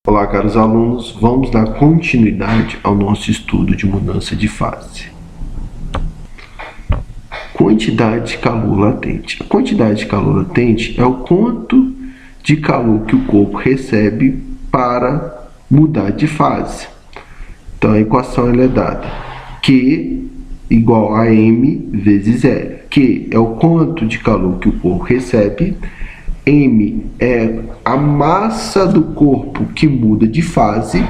Olá, caros alunos, vamos dar continuidade ao nosso estudo de mudança de fase. Quantidade de calor latente. A quantidade de calor latente é o quanto de calor que o corpo recebe para mudar de fase. Então, a equação é dada Q igual a M vezes L. Q é o quanto de calor que o corpo recebe. M é a massa do corpo que muda de fase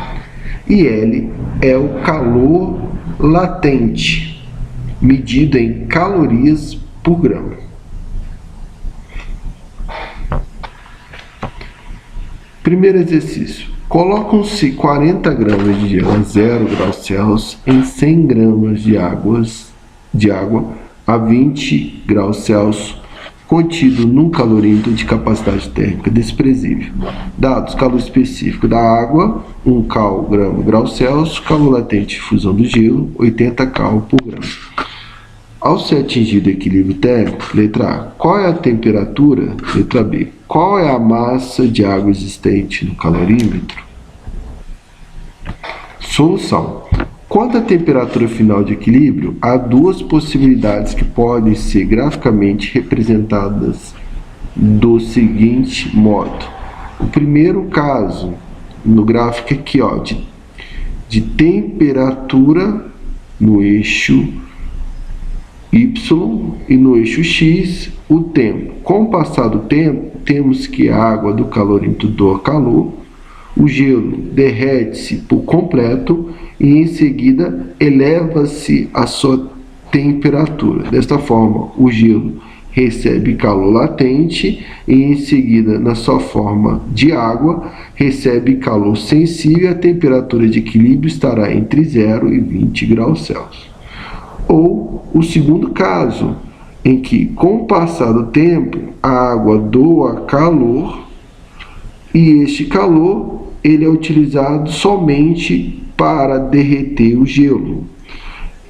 e L é o calor latente, medido em calorias por grama. Primeiro exercício. Colocam-se 40 gramas de gelo a 0 graus Celsius em 100 gramas de água a 20 graus Celsius contido num calorímetro de capacidade térmica desprezível. Dados: calor específico da água, 1 grau Celsius, calor latente de fusão do gelo, 80 cal por grama. Ao ser atingido o equilíbrio térmico, letra A, qual é a temperatura? Letra B, qual é a massa de água existente no calorímetro? Solução. Quanto à temperatura final de equilíbrio, há duas possibilidades que podem ser graficamente representadas do seguinte modo. O primeiro caso, no gráfico aqui, ó, de temperatura no eixo Y e no eixo X, o tempo. Com o passar do tempo, temos que a água do calorímetro doa calor, o gelo derrete-se por completo e em seguida eleva-se a sua temperatura. Desta forma, o gelo recebe calor latente e em seguida, na sua forma de água, recebe calor sensível e a temperatura de equilíbrio estará entre 0 e 20 graus Celsius. Ou o segundo caso, em que com o passar do tempo, a água doa calor e este calor ele é utilizado somente para derreter o gelo.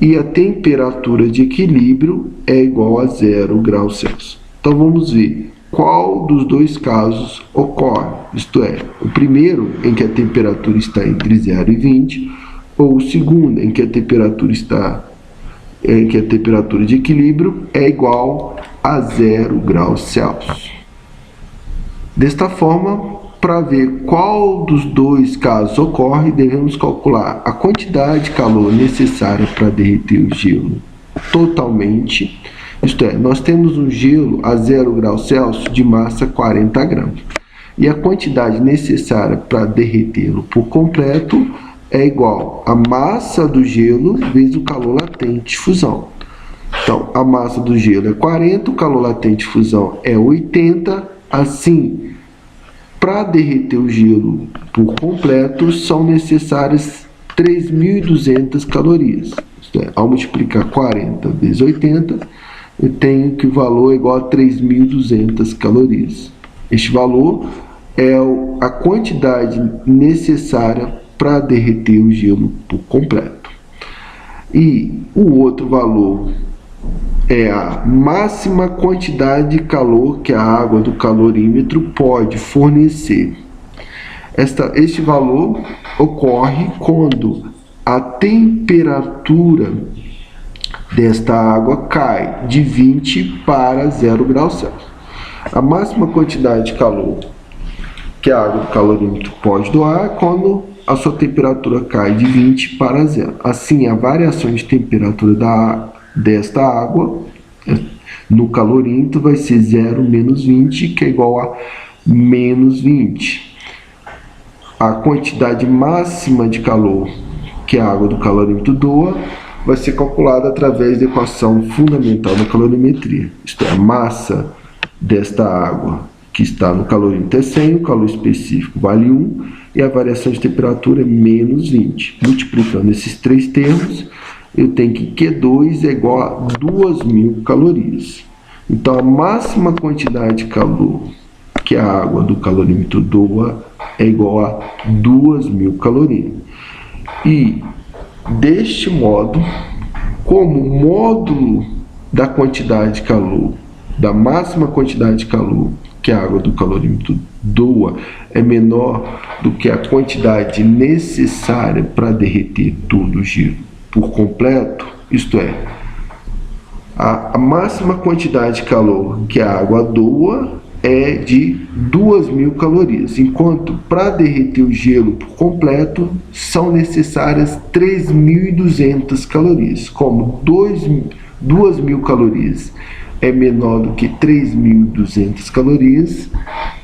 E a temperatura de equilíbrio é igual a 0 graus Celsius. Então vamos ver qual dos dois casos ocorre. Isto é, o primeiro em que a temperatura está entre 0 e 20, ou o segundo em que a temperatura de equilíbrio é igual a 0 graus Celsius. Desta forma, para ver qual dos dois casos ocorre, devemos calcular a quantidade de calor necessária para derreter o gelo totalmente. Isto é, nós temos um gelo a 0 graus Celsius de massa 40 gramas. E a quantidade necessária para derretê-lo por completo é igual a massa do gelo vezes o calor latente de fusão. Então, a massa do gelo é 40, o calor latente de fusão é 80, assim, para derreter o gelo por completo, são necessárias 3.200 calorias. Isto é, ao multiplicar 40 vezes 80, eu tenho que o valor é igual a 3.200 calorias. Este valor é a quantidade necessária para derreter o gelo por completo. E o outro valor é a máxima quantidade de calor que a água do calorímetro pode fornecer. Este valor ocorre quando a temperatura desta água cai de 20 para 0 graus Celsius. A máxima quantidade de calor que a água do calorímetro pode doar é quando a sua temperatura cai de 20 para 0. Assim, a variação de temperatura desta água no calorímetro vai ser 0 menos 20, que é igual a menos 20. A quantidade máxima de calor que a água do calorímetro doa vai ser calculada através da equação fundamental da calorimetria. Isto é, a massa desta água que está no calorímetro é 100, o calor específico vale 1 e a variação de temperatura é menos 20. Multiplicando esses três termos, eu tenho que Q2 é igual a 2.000 calorias. Então, a máxima quantidade de calor que a água do calorímetro doa é igual a 2.000 calorias. E, deste modo, como módulo da quantidade de calor, da máxima quantidade de calor que a água do calorímetro doa é menor do que a quantidade necessária para derreter todo o gelo por completo, isto é, a máxima quantidade de calor que a água doa é de 2.000 calorias, enquanto para derreter o gelo por completo são necessárias 3.200 calorias. Como 2.000 calorias é menor do que 3.200 calorias,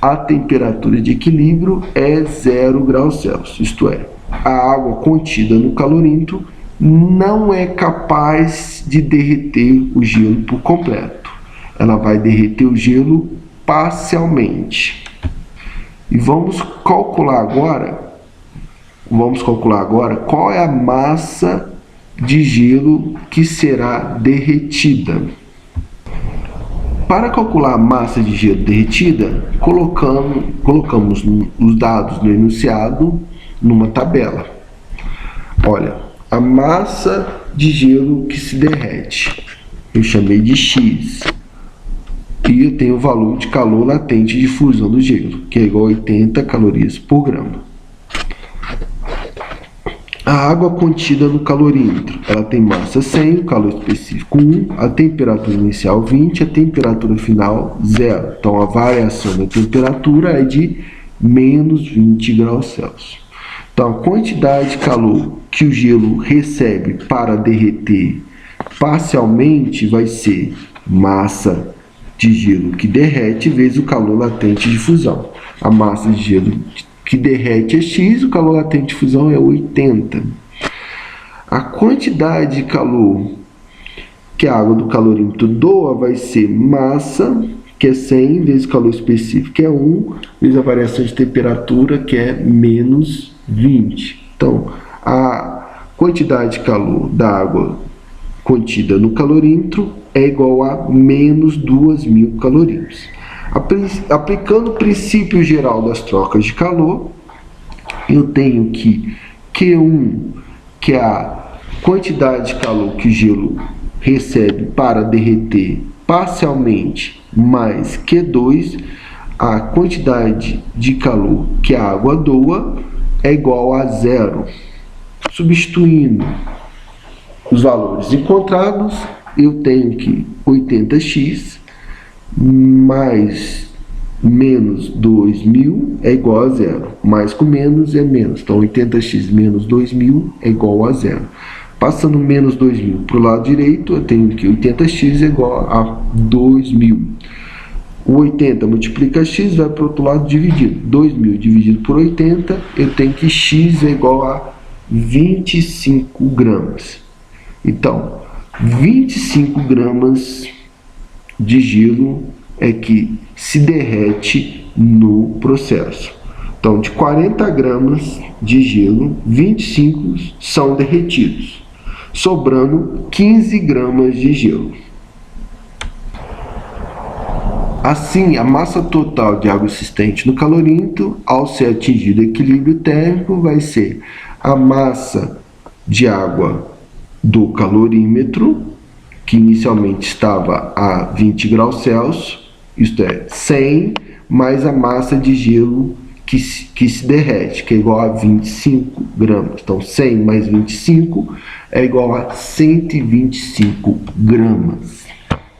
a temperatura de equilíbrio é 0 graus Celsius, isto é, a água contida no calorímetro não é capaz de derreter o gelo por completo. Ela vai derreter o gelo parcialmente. E vamos calcular agora qual é a massa de gelo que será derretida. Para calcular a massa de gelo derretida, colocamos os dados no enunciado numa tabela. Olha, a massa de gelo que se derrete, eu chamei de X. E eu tenho o valor de calor latente de fusão do gelo, que é igual a 80 calorias por grama. A água contida no calorímetro, ela tem massa 100, o calor específico 1, a temperatura inicial 20, a temperatura final 0. Então, a variação da temperatura é de menos 20 graus Celsius. Então, a quantidade de calor que o gelo recebe para derreter parcialmente vai ser massa de gelo que derrete vezes o calor latente de fusão. A massa de gelo que derrete é X, o calor latente de fusão é 80. A quantidade de calor que a água do calorímetro doa vai ser massa, que é 100, vezes o calor específico, que é 1, vezes a variação de temperatura, que é menos 20. Então, a quantidade de calor da água contida no calorímetro é igual a menos 2.000 calorias. Aplicando o princípio geral das trocas de calor, eu tenho que Q1, que é a quantidade de calor que o gelo recebe para derreter parcialmente, mais Q2, a quantidade de calor que a água doa, é igual a 0. Substituindo os valores encontrados, eu tenho que 80x mais menos 2.000 é igual a 0. Mais com menos é menos. Então, 80x menos 2.000 é igual a 0. Passando menos 2.000 para o lado direito, eu tenho que 80x é igual a 2.000. O 80 multiplica x, vai para o outro lado dividido. 2.000 dividido por 80, eu tenho que x é igual a 25 gramas. Então, 25 gramas de gelo é que se derrete no processo. Então, de 40 gramas de gelo, 25 são derretidos, sobrando 15 gramas de gelo. Assim, a massa total de água existente no calorímetro, ao ser atingido o equilíbrio térmico, vai ser a massa de água do calorímetro, que inicialmente estava a 20 graus Celsius, isto é, 100, mais a massa de gelo que se derrete, que é igual a 25 gramas. Então, 100 mais 25 é igual a 125 gramas.